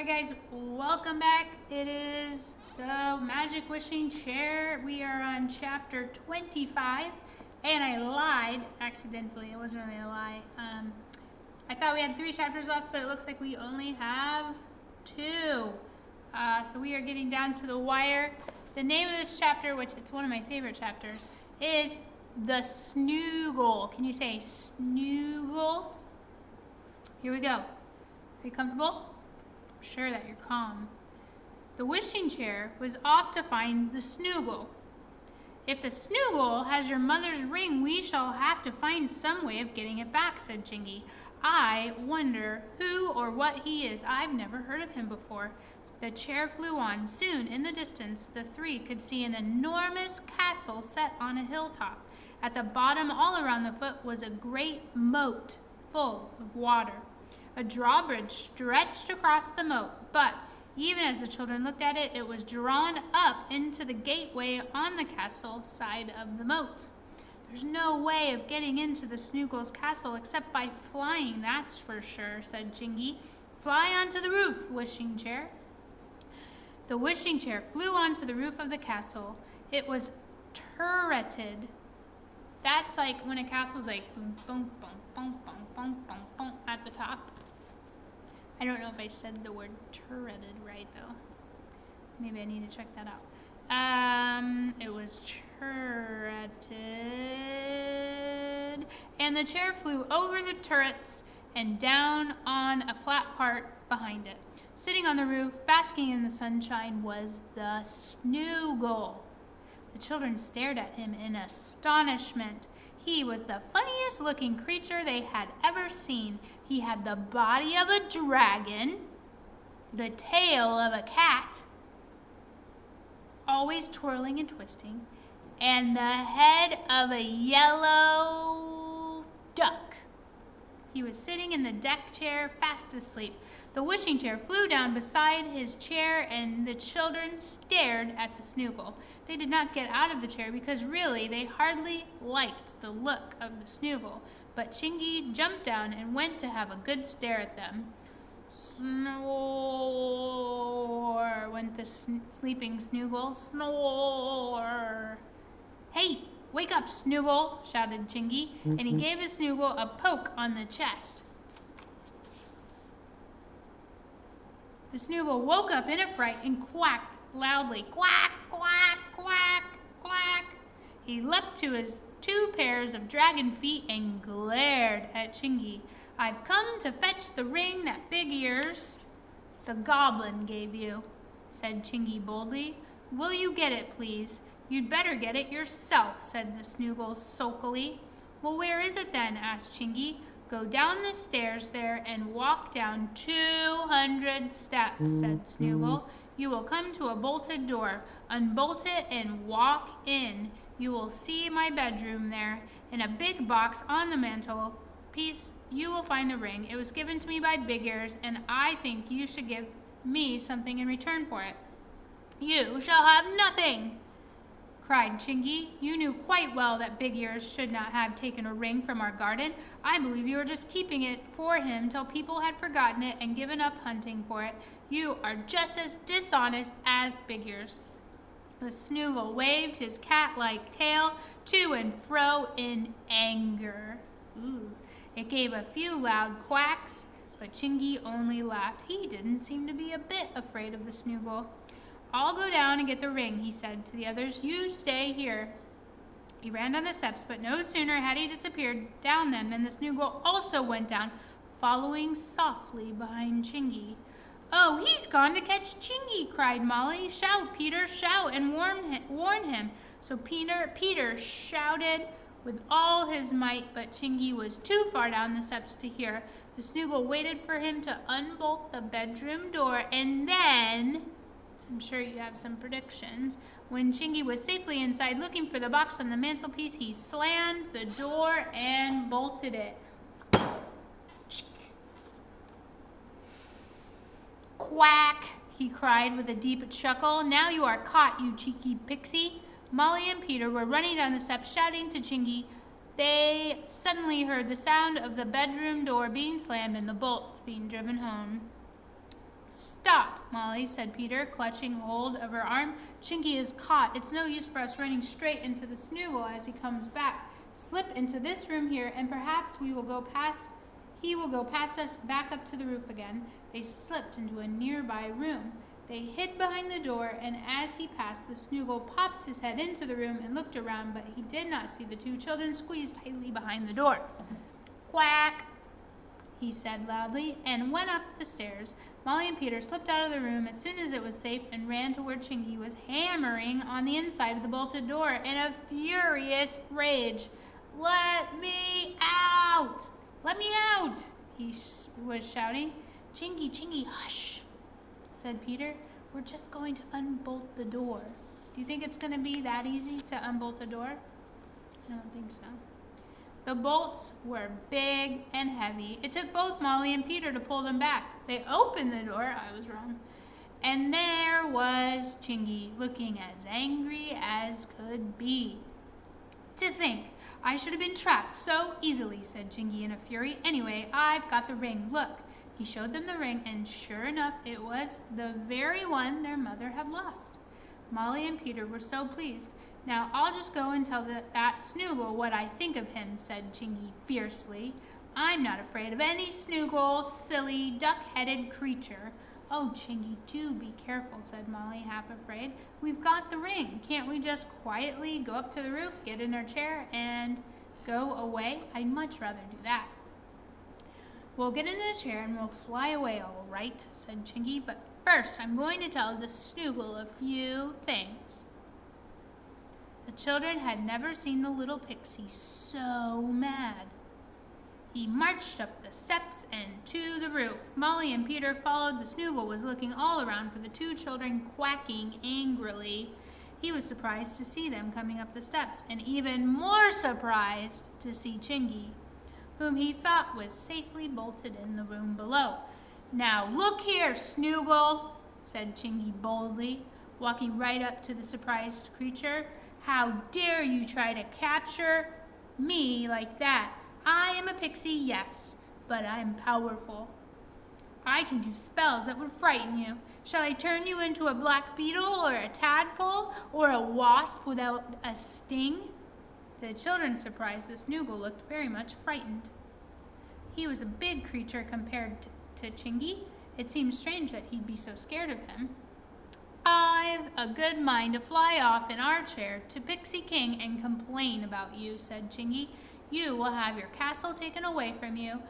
Alright guys, welcome back. It is the Magic Wishing Chair. We are on chapter 25, and I lied accidentally. It wasn't really a lie. I thought we had 3 chapters left, but it looks like we only have 2. So we are getting down to the wire. The name of this chapter, which it's one of my favorite chapters, is The Snoogle. Can you say Snoogle? Here we go. Are you comfortable? I'm sure that you're calm. The wishing chair was off to find the Snoogle. If the Snoogle has your mother's ring, we shall have to find some way of getting it back, said Chingy. I wonder who or what he is. I've never heard of him before. The chair flew on. Soon, in the distance, the 3 could see an enormous castle set on a hilltop. At the bottom, all around the foot, was a great moat full of water. A drawbridge stretched across the moat, but even as the children looked at it, it was drawn up into the gateway on the castle side of the moat. There's no way of getting into the Snoogle's castle except by flying, that's for sure, said Chingy. Fly onto the roof, wishing chair. The wishing chair flew onto the roof of the castle. It was turreted. That's like when a castle's like boom, boom, boom, boom, boom, boom, boom, boom at the top. I don't know if I said the word turreted right though. Maybe I need to check that out. It was turreted. And the chair flew over the turrets and down on a flat part behind it. Sitting on the roof, basking in the sunshine, was the Snoogle. The children stared at him in astonishment. He was the funniest looking creature they had ever seen. He had the body of a dragon, the tail of a cat, always twirling and twisting, and the head of a yellow duck. He was sitting in the deck chair, fast asleep. The wishing chair flew down beside his chair, and the children stared at the Snoogle. They did not get out of the chair because really they hardly liked the look of the Snoogle. But Chingy jumped down and went to have a good stare at them. Snore, went the sleeping Snoogle. Snore. Hey, wake up, Snoogle, shouted Chingy, and he gave the Snoogle a poke on the chest. The Snoogle woke up in a fright and quacked loudly. Quack, quack, quack, quack. He leapt to his 2 pairs of dragon feet and glared at Chingy. I've come to fetch the ring that Big Ears, the goblin, gave you, said Chingy boldly. Will you get it, please? You'd better get it yourself, said the Snoogle sulkily. Well, where is it then? Asked Chingy. Go down the stairs there and walk down 200 steps, said Snoogle. You will come to a bolted door. Unbolt it and walk in. You will see my bedroom there. In a big box on the mantelpiece, you will find the ring. It was given to me by Big Ears, and I think you should give me something in return for it. You shall have nothing, cried Chingy. You knew quite well that Big Ears should not have taken a ring from our garden. I believe you were just keeping it for him till people had forgotten it and given up hunting for it. You are just as dishonest as Big Ears. The Snoogle waved his cat-like tail to and fro in anger. Ooh. It gave a few loud quacks, but Chingy only laughed. He didn't seem to be a bit afraid of the Snoogle. I'll go down and get the ring, he said to the others. You stay here. He ran down the steps, but no sooner had he disappeared down them than the Snoogle also went down, following softly behind Chingy. Oh, he's gone to catch Chingy, cried Molly. Shout, Peter, shout, and warn him. So Peter shouted with all his might, but Chingy was too far down the steps to hear. The Snoogle waited for him to unbolt the bedroom door, and then, I'm sure you have some predictions, when Chingy was safely inside looking for the box on the mantelpiece, he slammed the door and bolted it. Quack, he cried with a deep chuckle. Now you are caught, you cheeky pixie. Molly and Peter were running down the steps shouting to Chingy. They suddenly heard the sound of the bedroom door being slammed and the bolts being driven home. Stop! Molly, said Peter, clutching hold of her arm. Chinky is caught. It's no use for us running straight into the Snoogle as he comes back. Slip into this room here, and perhaps he will go past us back up to the roof again. They slipped into a nearby room. They hid behind the door, and as he passed, the Snoogle popped his head into the room and looked around, but he did not see the two children squeezed tightly behind the door. Quack, he said loudly, and went up the stairs. Molly and Peter slipped out of the room as soon as it was safe and ran to where Chinky was hammering on the inside of the bolted door in a furious rage. Let me out! Let me out! He was shouting. Chinky, hush, said Peter. We're just going to unbolt the door. Do you think it's going to be that easy to unbolt the door? I don't think so. The bolts were big and heavy. It took both Molly and Peter to pull them back. They opened the door. I was wrong. And there was Chinky, looking as angry as could be. To think, I should have been trapped so easily, said Chinky in a fury. Anyway, I've got the ring. Look. He showed them the ring, and sure enough, it was the very one their mother had lost. Molly and Peter were so pleased. Now, I'll just go and tell that Snoogle what I think of him, said Chinky fiercely. I'm not afraid of any Snoogle, silly, duck-headed creature. Oh, Chinky, do be careful, said Molly, half afraid. We've got the ring. Can't we just quietly go up to the roof, get in our chair, and go away? I'd much rather do that. We'll get into the chair and we'll fly away, all right, said Chinky. But first, I'm going to tell the Snoogle a few things. The children had never seen the little pixie so mad. He marched up the steps and to the roof. Molly and Peter followed. The Snoogle was looking all around for the two children, quacking angrily. He was surprised to see them coming up the steps, and even more surprised to see Chinky, whom he thought was safely bolted in the room below. Now look here, Snoogle, said Chinky boldly, walking right up to the surprised creature. How dare you try to capture me like that? I am a pixie, yes, but I'm powerful. I can do spells that would frighten you. Shall I turn you into a black beetle or a tadpole or a wasp without a sting? To the children's surprise, the Snoogle looked very much frightened. He was a big creature compared to Chinky. It seemed strange that he'd be so scared of him. I've a good mind to fly off in our chair to Pixie King and complain about you, said Chinky. You will have your castle taken away from you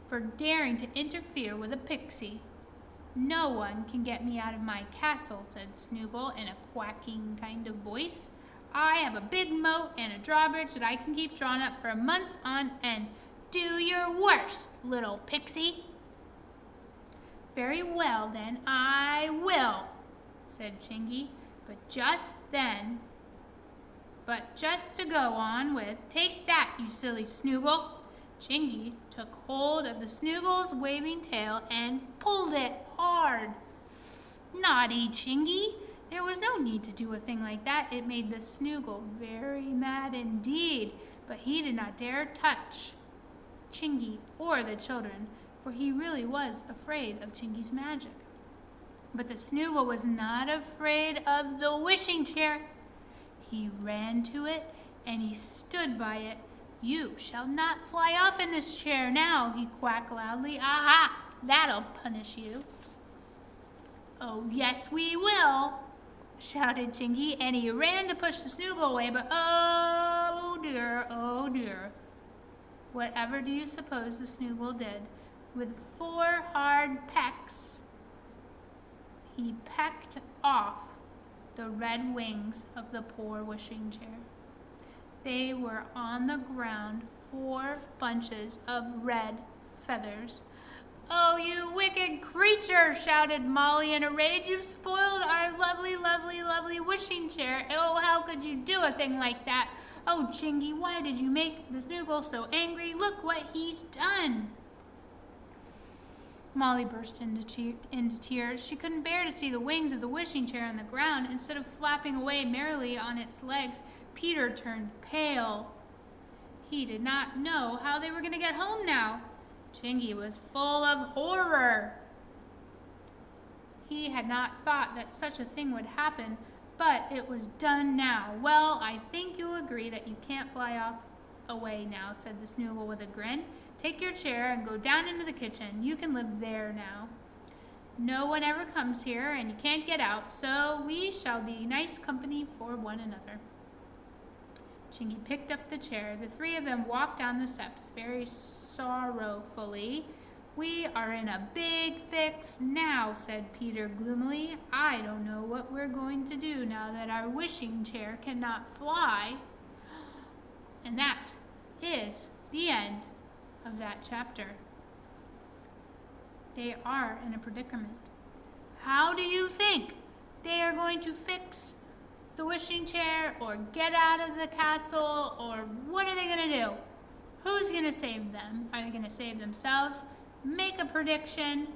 for daring to interfere with a pixie. No one can get me out of my castle, said Snoogle in a quacking kind of voice. I have a big moat and a drawbridge that I can keep drawn up for months on end. Do your worst, little pixie. Very well, then, I will, said Chinky. But just to go on with, take that, you silly Snoogle. Chinky took hold of the Snoogle's waving tail and pulled it hard. Naughty Chinky. There was no need to do a thing like that. It made the Snoogle very mad indeed, but he did not dare touch Chinky or the children, for he really was afraid of Chinky's magic. But the Snoogle was not afraid of the wishing chair. He ran to it and he stood by it. You shall not fly off in this chair now, he quacked loudly. Aha! That'll punish you. Oh, yes, we will, shouted Chinky, and he ran to push the Snoogle away, but oh dear. Whatever do you suppose the Snoogle did? With 4 hard pecks, he pecked off the red wings of the poor wishing chair. They were on the ground, 4 bunches of red feathers. Oh, you wicked creature, shouted Molly in a rage. You've spoiled our lovely, lovely, lovely wishing chair. Oh, how could you do a thing like that? Oh, Chinky, why did you make the Snoogle so angry? Look what he's done. Molly burst into tears. She couldn't bear to see the wings of the wishing chair on the ground. Instead of flapping away merrily on its legs, Peter turned pale. He did not know how they were going to get home now. Chinky was full of horror. He had not thought that such a thing would happen, but it was done now. Well, I think you'll agree that you can't fly off away now, said the Snoogle with a grin. Take your chair and go down into the kitchen. You can live there now. No one ever comes here, and you can't get out, so we shall be nice company for one another. Chingy picked up the chair. The three of them walked down the steps very sorrowfully. We are in a big fix now, said Peter gloomily. I don't know what we're going to do now that our wishing chair cannot fly. And that is the end of that chapter. They are in a predicament. How do you think they are going to fix the wishing chair or get out of the castle, or what are they going to do? Who's going to save them? Are they going to save themselves? Make a prediction.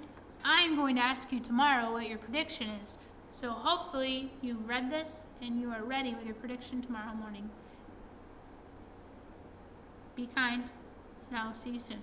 I'm going to ask you tomorrow what your prediction is. So hopefully you read this and you are ready with your prediction tomorrow morning. Be kind, and I will see you soon.